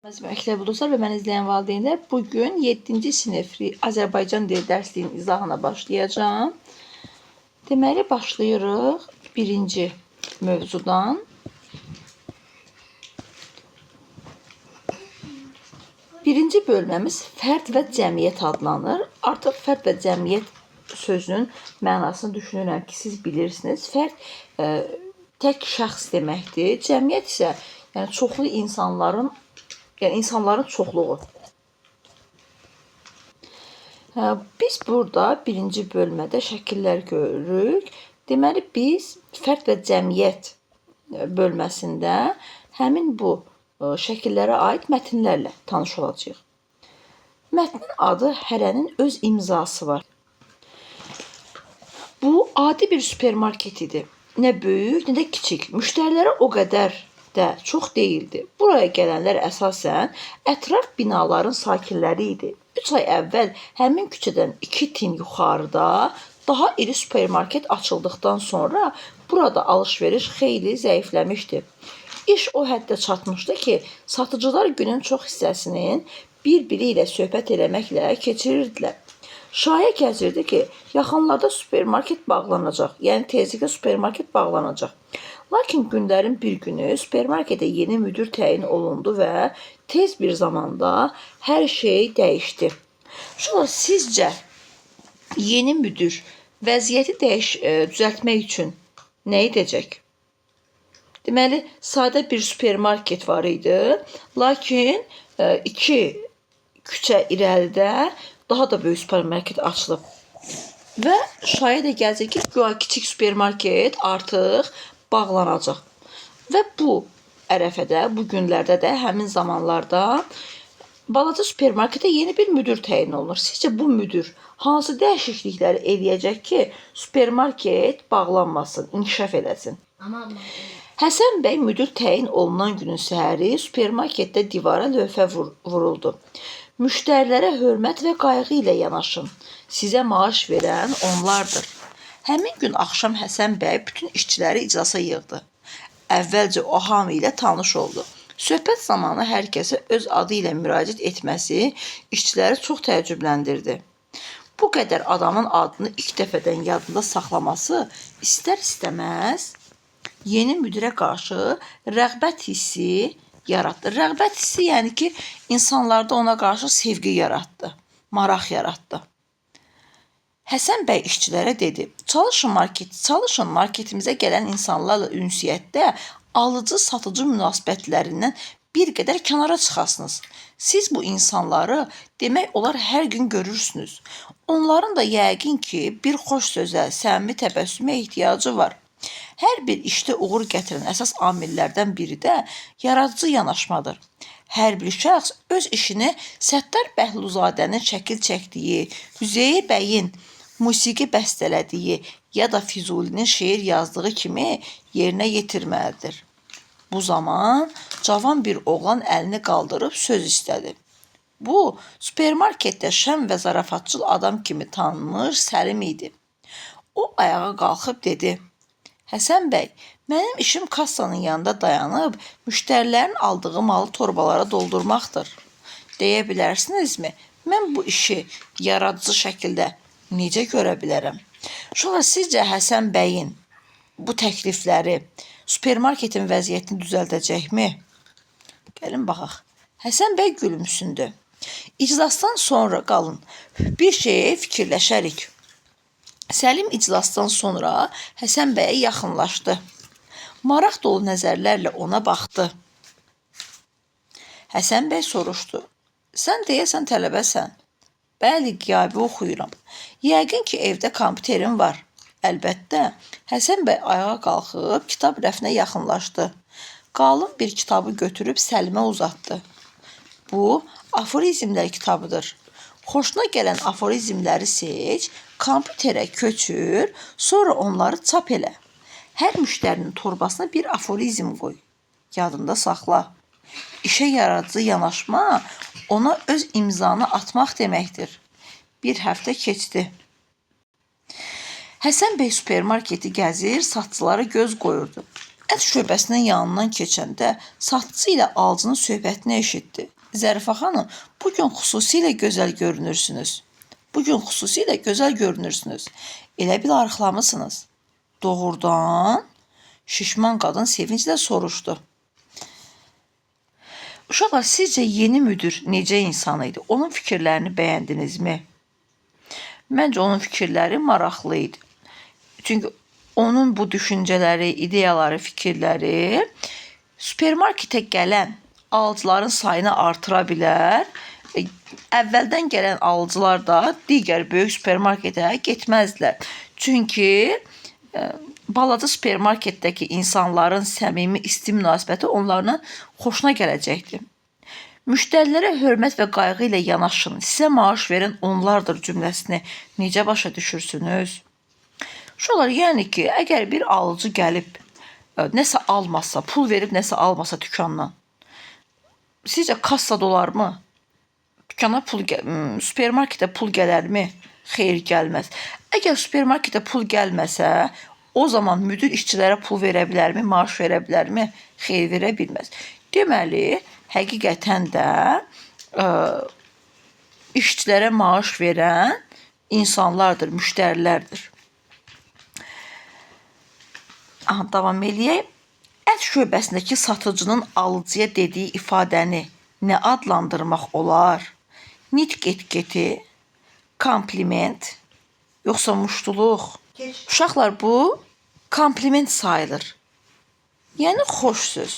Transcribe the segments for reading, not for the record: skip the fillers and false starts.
Məktəbli dostlar və məni izləyən valideynlər, bugün 7-ci sinif Azərbaycan dili dərsliyinin izahına başlayacağım. Deməli, başlayırıq birinci mövzudan. Birinci bölməmiz fərd və cəmiyyət adlanır. Artıq fərd və cəmiyyət sözünün mənasını düşünürəm ki, siz bilirsiniz. Fərd tək şəxs deməkdir. Cəmiyyət isə çoxlu insanların çoxluğu. Biz burada birinci bölmədə şəkillər görürük. Deməli, biz fərd və cəmiyyət bölməsində həmin bu şəkillərə aid mətnlərlə tanış olacağıq. Mətnin adı hərənin öz imzası var. Bu adi bir supermarket idi. Nə böyük, nə də kiçik. Müştəriləri o qədər də çox deyildi. Buraya gələnlər əsasən ətraf binaların sakinləri idi. 3 ay əvvəl həmin küçədən 2 tin yuxarıda daha iri supermarket açıldıqdan sonra burada alış-veriş xeyli zəifləmişdi. İş o həddə çatmışdı ki, satıcılar günün çox hissəsinin bir-biri ilə söhbət eləməklə keçirirdilər. Şayə gəzirdi ki, yaxınlarda supermarket bağlanacaq, yəni tezliklə supermarket bağlanacaq. Lakin günlərin bir günü supermarketə yeni müdür təyin olundu və tez bir zamanda hər şey dəyişdi. Şuna sizcə yeni müdür vəziyyəti düzəltmək üçün nə edəcək? Deməli, sadə bir supermarket var idi, lakin 2 küçə irəlidə daha da böyük supermarket açılıb. Və şayə də gəzir ki, kiçik supermarket artıq bağlanacaq. Və bu ərəfədə, bu günlərdə də, həmin zamanlarda balaca supermarketə yeni bir müdür təyin olunur. Sizcə bu müdür hansı dəyişiklikləri eləyəcək ki, supermarket bağlanmasın, inkişaf eləsin? Həsən bəy müdür təyin olunan günün səhəri supermarketdə divara lövhə vuruldu. Müştərilərə hörmət və qayğı ilə yanaşın. Sizə maaş verən onlardır. Həmin gün axşam Həsən bəy bütün işçiləri iclasa yığdı. Əvvəlcə o hamı ilə tanış oldu. Söhbət zamanı hər kəsə öz adı ilə müraciət etməsi işçiləri çox təəccübləndirdi. Bu qədər adamın adını ilk dəfədən yadında saxlaması istər-istəməz yeni müdirə qarşı rəğbət hissi yaratdı. Rəğbət hissi yəni ki, insanlarda ona qarşı sevgi yaratdı, maraq yaratdı. Həsən bəy işçilərə dedi, çalışın marketimizə gələn insanlarla ünsiyyətdə alıcı-satıcı münasibətlərindən bir qədər kənara çıxasınız. Siz bu insanları demək olar hər gün görürsünüz. Onların da yəqin ki, bir xoş sözə, səmimi təbəssümə ehtiyacı var. Hər bir işdə uğur gətirən əsas amillərdən biri də yaradıcı yanaşmadır. Hər bir şəxs öz işini Səttar Bəhluzadənin şəkil çəkdiyi, Üzeyir bəyin musiqi bəstələdiyi ya da Füzulinin şeir yazdığı kimi yerinə yetirməlidir. Bu zaman cavan bir oğlan əlini qaldırıb söz istədi. Bu, supermarketdə şən və zarafatçıl adam kimi tanınmış Səlim idi. O ayağa qalxıb dedi, Həsən bəy, mənim işim kassanın yanında dayanıb, müştərilərin aldığı malı torbalara doldurmaqdır. Deyə bilərsinizmi, mən bu işi yaradıcı şəkildə necə görə bilərəm? Sonra sizcə Həsən bəyin bu təklifləri supermarketin vəziyyətini düzəldəcəkmi? Gəlin baxaq. Həsən bəy gülümsündü. İclasdan sonra qalın, bir şeyə fikirləşərik. Səlim iclasdan sonra Həsən bəyə yaxınlaşdı. Maraq dolu nəzərlərlə ona baxdı. Həsən bəy soruşdu. Sən deyəsən tələbəsən. Bəli, qiyabi oxuyuram. Yəqin ki, evdə kompüterin var. Əlbəttə, Həsən bəy ayağa qalxıb kitab rəfinə yaxınlaşdı. Qalın bir kitabı götürüb Səlimə uzatdı. Bu, aforizmlər kitabıdır. Xoşuna gələn aforizmləri seç, kompüterə köçür, sonra onları çap elə. Hər müştərinin torbasına bir aforizm qoy. Yadında saxla. İşə yaradıcı yanaşma, ona öz imzanı atmaq deməkdir. Bir həftə keçdi. Həsən bəy supermarketi gəzir, satıcılara göz qoyurdu. Ət şöbəsinin yanından keçəndə satıcı ilə alıcının söhbətini eşitdi. Zərifə xanım, bugün xüsusilə gözəl görünürsünüz. Elə bil arıqlamısınız. Doğrudan? Şişman qadın sevinclə soruşdu. Uşaqlar, sizcə yeni müdir necə insan idi? Onun fikirlərini bəyəndinizmi? Məncə onun fikirləri maraqlı idi. Çünki onun bu düşüncələri, ideyaları, fikirləri supermarketə gələn alıcıların sayını artıra bilər. Əvvəldən gələn alıcılar da digər böyük supermarketə getməzdilər. Çünki balaca supermarketdəki insanların səmimi, isti münasibəti onların xoşuna gələcəkdir. Müştərilərə hörmət və qayğı ilə yanaşın, sizə maaş verən onlardır cümləsini necə başa düşürsünüz? Uşaqlar, yəni ki, əgər bir alıcı gəlib nəsə almasa, pul verib nəsə almasa dükandan, sizcə kassada olarmı? Dükana supermarketə pul gələrmi? Xeyr, gəlməz. Əgər supermarketə pul gəlməsə, o zaman müdir işçilərə pul verə bilərmi, maaş verə bilərmi? Xeyr, verə bilməz. Deməli, həqiqətən də işçilərə maaş verən insanlardır, müştərilərdir. Davam eləyək. Ət şöbəsindəki satıcının alıcıya dediyi ifadəni nə adlandırmaq olar? Nitq etiketi, kompliment, yoxsa muştuluq? Uşaqlar, bu kompliment sayılır. Yəni xoş söz.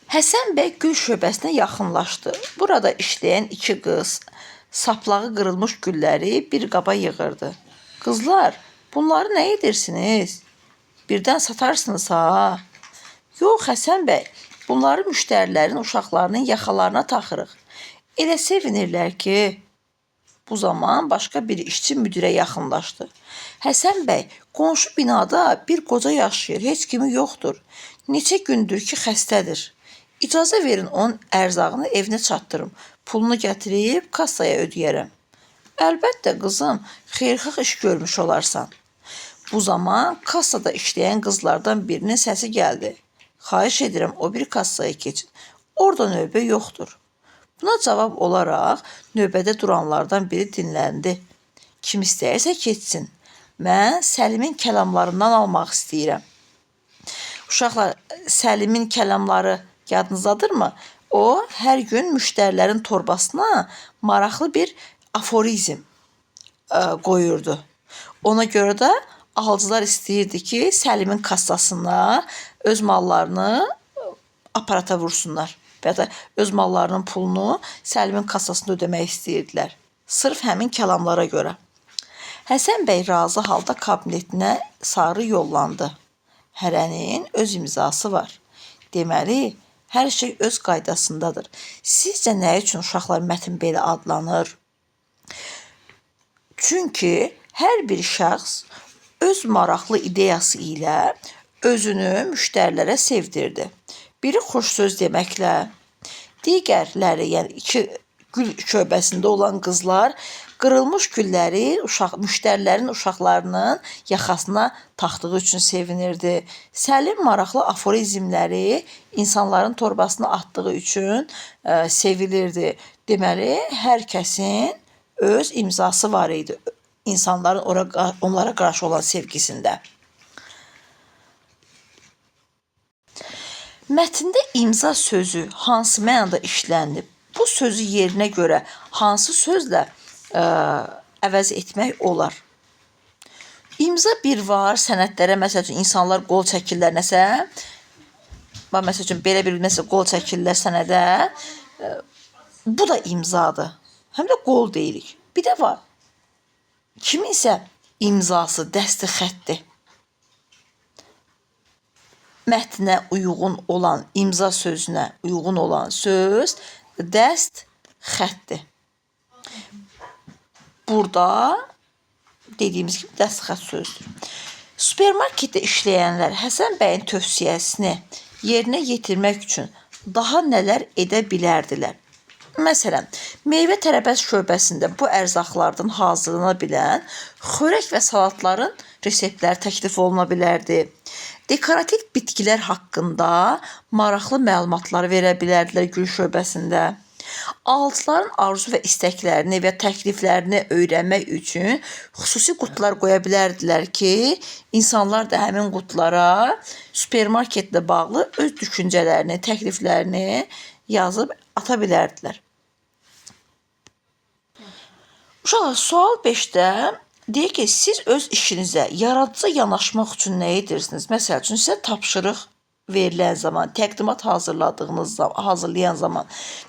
Həsən bəy gül şöbəsinə yaxınlaşdı. Burada işləyən iki qız saplağı qırılmış gülləri bir qaba yığırdı. Qızlar, bunları nə edirsiniz? Birdən satarsınız ha? Yox, Həsən bəy, bunları müştərilərin uşaqlarının yaxalarına taxırıq. Elə sevinirlər ki, bu zaman başqa bir işçi müdirə yaxınlaşdı. Həsən bəy, qonşu binada bir qoca yaşayır, heç kimi yoxdur. Neçə gündür ki, xəstədir. İcazə verin onun ərzağını evinə çatdırım. Pulunu gətirib kassaya ödəyərəm. Əlbəttə, qızım, xeyirxah iş görmüş olarsan. Bu zaman kassada işləyən qızlardan birinin səsi gəldi. Xahiş edirəm, o bir kassaya keçin. Orada növbə yoxdur. Buna cavab olaraq növbədə duranlardan biri dinləndi. Kim istəyirsə keçsin. Mən Səlimin kəlamlarından almaq istəyirəm. Uşaqlar, Səlimin kəlamları yadınızdadırmı? O, hər gün müştərilərin torbasına maraqlı bir aforizm qoyurdu. Ona görə də alıcılar istəyirdi ki, Səlimin kassasına öz mallarını aparata vursunlar. Və ya öz mallarının pulunu Səlimin kassasında ödəmək istəyirdilər. Sırf həmin kəlamlara görə. Həsən bəy razı halda kabinetinə sarı yollandı. Hərənin öz imzası var. Deməli, hər şey öz qaydasındadır. Sizcə nə üçün uşaqlar mətn belə adlanır? Çünki hər bir şəxs öz maraqlı ideyası ilə özünü müştərilərə sevdirdi. Biri xoş söz deməklə, digərləri, yəni iki gül şöbəsində olan qızlar qırılmış gülləri müştərilərin uşaqlarının yaxasına taxdığı üçün sevinirdi. Səlim maraqlı aforizmləri insanların torbasına atdığı üçün sevilirdi. Deməli, hər kəsin öz imzası var idi insanların onlara qarşı olan sevgisində. Mətndə imza sözü hansı mənada işlənib? Bu sözü yerinə görə hansı sözlə əvəz etmək olar? İmza bir var, sənədlərə, məsəl üçün, insanlar qol çəkirlər nəsə. Məsəl üçün, belə bir qol çəkirlər sənədə. Bu da imzadır. Həm də qol deyirik. Bir də var. Kiminsə imzası, dəsti xətdir. Mətnə uyğun olan, imza sözünə uyğun olan söz dəst xətdir. Burada dediyimiz kimi dəst xət sözdür. Supermarketdə işləyənlər Həsən bəyin tövsiyəsini yerinə yetirmək üçün daha nələr edə bilərdilər? Məsələn, meyvə tərəvəz şöbəsində bu ərzaqlardan hazırlana bilən xörək və salatların reseptləri təklif oluna bilərdi. dekorativ bitkilər haqqında maraqlı məlumatlar verə bilərdilər gül şöbəsində. Alıcıların arzu və istəklərini və təkliflərini öyrənmək üçün xüsusi qutular qoya bilərdilər ki, insanlar da həmin qutulara supermarketlə bağlı öz düşüncələrini, təkliflərini yazıb ata bilərdilər. Uşaqlar, sual 5-də deyir ki, siz öz işinizə yaradıcı yanaşmaq üçün nə edirsiniz? Məsəl üçün, sizə tapşırıq verilən zaman, təqdimat hazırlayan zaman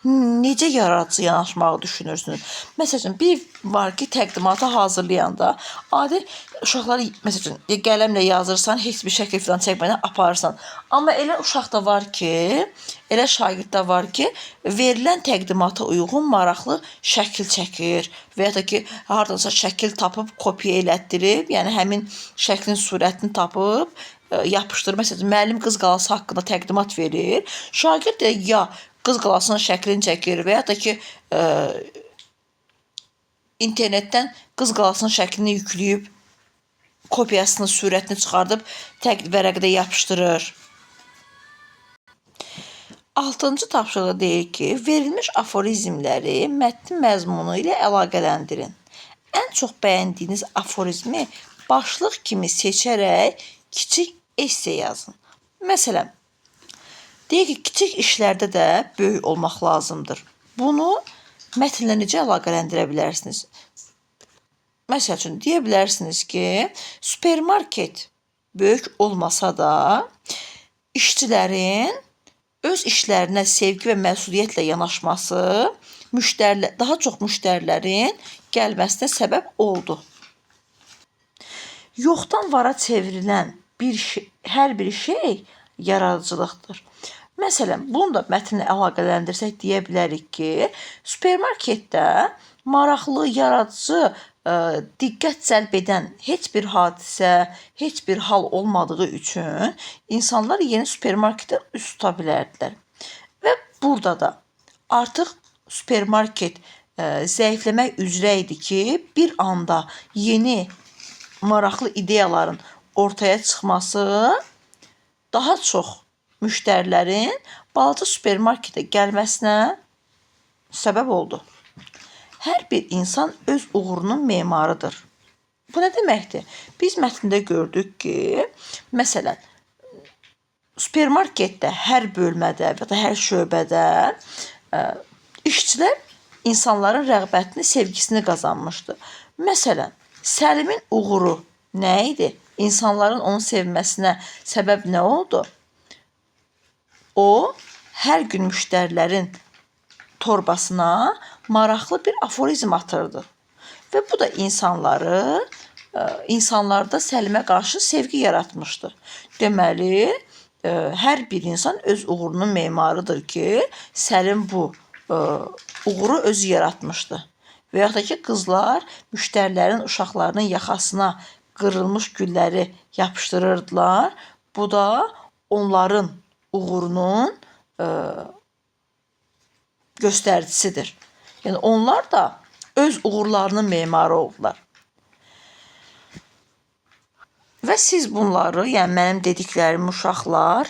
necə yaradıcı yanaşmağı düşünürsünüz? Məsəl üçün, bir var ki, təqdimatı hazırlayanda adi uşaqlar, məsəl üçün, qələmlə yazırsan, heç bir şəkil falan çəkmədən aparırsan. Amma elə uşaq da var ki, elə şagird də var ki, verilən təqdimata uyğun maraqlı şəkil çəkir və ya da ki, hardansa şəkil tapıb, kopya elətdirib, yəni həmin şəklin surətini tapıb, yapışdırır. Məsələn, müəllim qız qalası haqqında təqdimat verir. Şagird də ya qız qalasının şəklini çəkir və ya da ki, internetdən qız qalasının şəklini yükləyib, kopyasını, surətini çıxardıb vərəqədə yapışdırır. 6-cı tapşırığı deyir ki, verilmiş aforizmləri mətnin məzmunu ilə əlaqələndirin. Ən çox bəyəndiyiniz aforizmi başlıq kimi seçərək kiçik esse yazın. Məsələn, deyir ki, kiçik işlərdə də böyük olmaq lazımdır. Bunu mətnlə necə əlaqələndirə bilərsiniz? Məsəl üçün, deyə bilərsiniz ki, supermarket böyük olmasa da işçilərin öz işlərinə sevgi və məsuliyyətlə yanaşması daha çox müştərilərin gəlməsinə səbəb oldu. Yoxdan vara çevrilən hər bir şey yaradıcılıqdır. Məsələn, bunu da mətnlə əlaqələndirsək deyə bilərik ki, supermarketdə maraqlı, yaradıcı, diqqət cəlb edən heç bir hadisə, heç bir hal olmadığı üçün insanlar yeni supermarketə üz tuta bilərdilər. Və burada da artıq supermarket zəifləmək üzrə idi ki, bir anda yeni maraqlı ideyaların ortaya çıxması daha çox müştərilərin balaca supermarketə gəlməsinə səbəb oldu. Hər bir insan öz uğurunun memarıdır. Bu nə deməkdir? Biz mətndə gördük ki, məsələn, supermarketdə hər bölmədə və ya hər şöbədə işçilər insanların rəğbətini, sevgisini qazanmışdı. Məsələn, Səlimin uğuru nə idi? İnsanların onu sevməsinə səbəb nə oldu? O, hər gün müştərilərin torbasına maraqlı bir aforizm atırdı. Və bu da insanlarda Səlimə qarşı sevgi yaratmışdı. Deməli, hər bir insan öz uğurunun memarıdır ki, Səlim bu uğuru özü yaratmışdı. Və yaxud da ki, qızlar müştərilərin, uşaqlarının yaxasına qırılmış gülləri yapışdırırdılar. Bu da onların uğurunun göstəricisidir. Yəni, onlar da öz uğurlarının memarı oldular. Və siz bunları, yəni mənim dediklərim uşaqlar,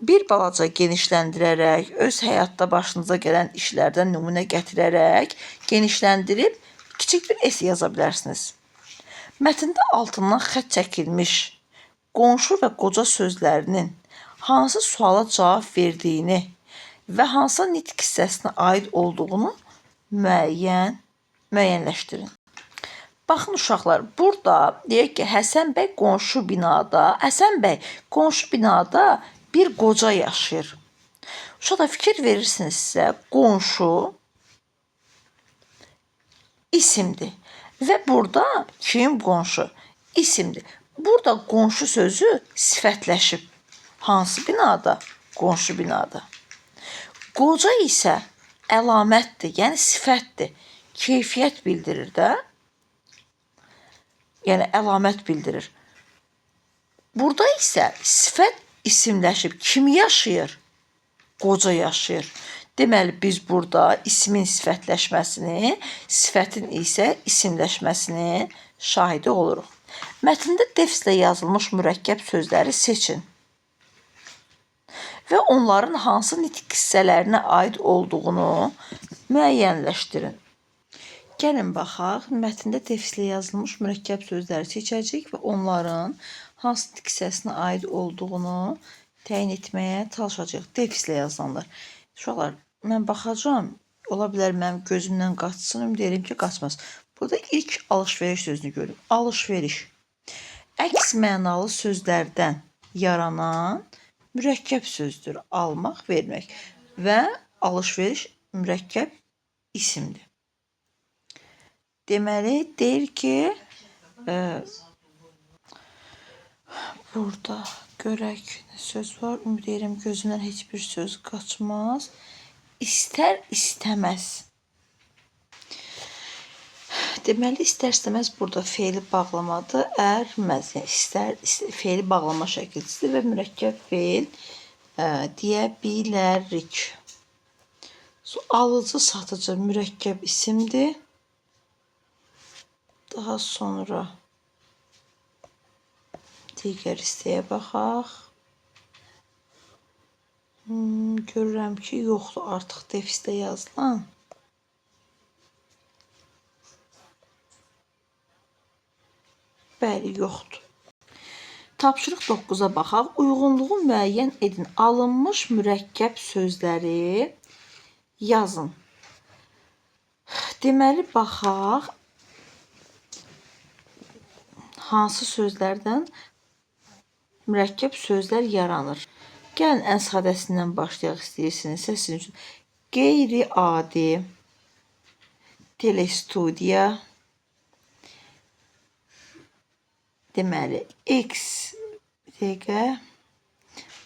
bir balaca genişləndirərək, öz həyatda başınıza gələn işlərdən nümunə gətirərək, genişləndirib kiçik bir esse yaza bilərsiniz. Mətndə altından xətt çəkilmiş qonşu və qoca sözlərinin hansı suala cavab verdiyini və hansı nitq hissəsinə aid olduğunu müəyyənləşdirin. Baxın uşaqlar, burada deyək ki, Həsən bəy qonşu binada bir qoca yaşayır. Uşaqlar, fikir verirsinizsə, qonşu isimdir. Və burada kim qonşu? İsimdir. Burada qonşu sözü sifətləşib. Hansı binada? Qonşu binada. Qoca isə əlamətdir, yəni sifətdir. Keyfiyyət bildirir də. Yəni əlamət bildirir. Burada isə sifət isimləşib. Kim yaşayır? Qoca yaşayır. Deməli, biz burada ismin sifətləşməsini, sifətin isə isimləşməsini şahidi oluruq. Mətndə defislə yazılmış mürəkkəb sözləri seçin və onların hansı nitq hissələrinə aid olduğunu müəyyənləşdirin. Gəlin baxaq, mətndə defislə yazılmış mürəkkəb sözləri seçəcəyik və onların hansı nitq hissəsinə aid olduğunu təyin etməyə çalışacağıq. Defislə yazılanlar. Uşaqlar, mən baxacağam. Ola bilər mənim gözümdən qaçsın, ümid edirəm ki, qaçmaz. Burada ilk alış-veriş sözünü görürüm. Alış-veriş. Əks mənalı sözlərdən yaranan mürəkkəb sözdür. Almaq, vermək. Və alış-veriş mürəkkəb isimdir. Deməli, deyir ki, burada görək söz var. Ümid edirəm gözümdən heç bir söz qaçmaz. İstər, istəməz. Deməli, istər-istəməz burada feili bağlamadır. Ərməz, yəni istər, feili bağlama şəkilçisidir və mürəkkəb feil deyə bilərik. Alıcı, satıcı mürəkkəb isimdir. Daha sonra digər hissəyə baxaq. Görürəm ki, yoxdur artıq defisdə yazılan. Bəli, yoxdur. Tapşırıq 9-a baxaq. Uyğunluğu müəyyən edin. Alınmış mürəkkəb sözləri yazın. Deməli, baxaq. Hansı sözlərdən mürəkkəb sözlər yaranır? Gəlin, ən sadəsindən başlayaq istəyirsiniz. Sizin üçün qeyri-adi, telestudiya, deməli,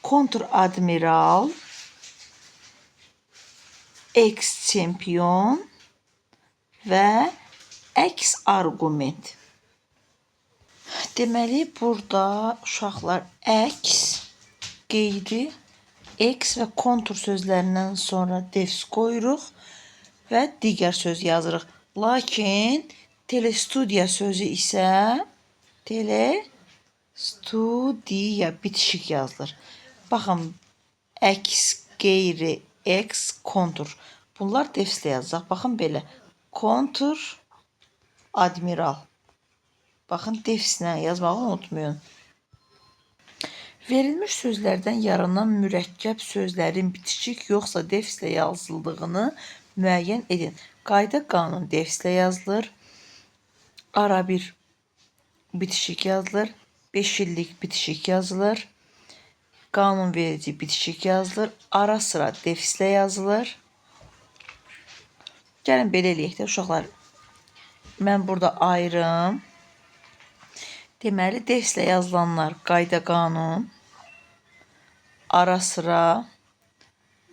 kontr-admiral, eks-çempion və əks-arqument. Deməli, burada uşaqlar əks, qeyri, eks və kontur sözlərindən sonra defis qoyuruq və digər söz yazırıq. Lakin telestudiya sözü isə telestudiya bitişik yazılır. Baxın, əks, qeyri, eks, kontur. Bunlar defislə yazacaq. Baxın belə. Kontur, admiral. Baxın, defislə yazmağı unutmayın. Verilmiş sözlərdən yaranan mürəkkəb sözlərin bitişik yoxsa defislə yazıldığını müəyyən edin. Qayda qanun defislə yazılır. Ara bir bitişik yazılır. 5 illik bitişik yazılır. Qanunverici bitişik yazılır. Ara sıra defislə yazılır. Gəlin belə eləyək də uşaqlar. Mən burada ayırım. Deməli, defislə yazılanlar qayda qanun, ara sıra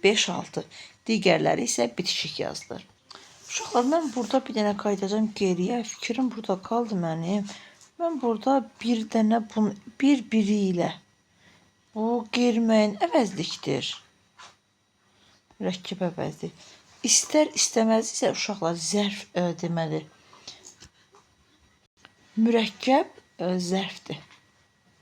5-6, digərləri isə bitişik yazılır. Uşaqlar, mən burada bir dənə qaydacam geriyə, fikrim burada qaldı mənim. Mən burada bir dənə bir-biri ilə, o qeyri-müəyyən əvəzlikdir. Mürəkkəb əvəzlik. İstər istəməz isə uşaqlar zərf deməli. Mürəkkəb zərfdir.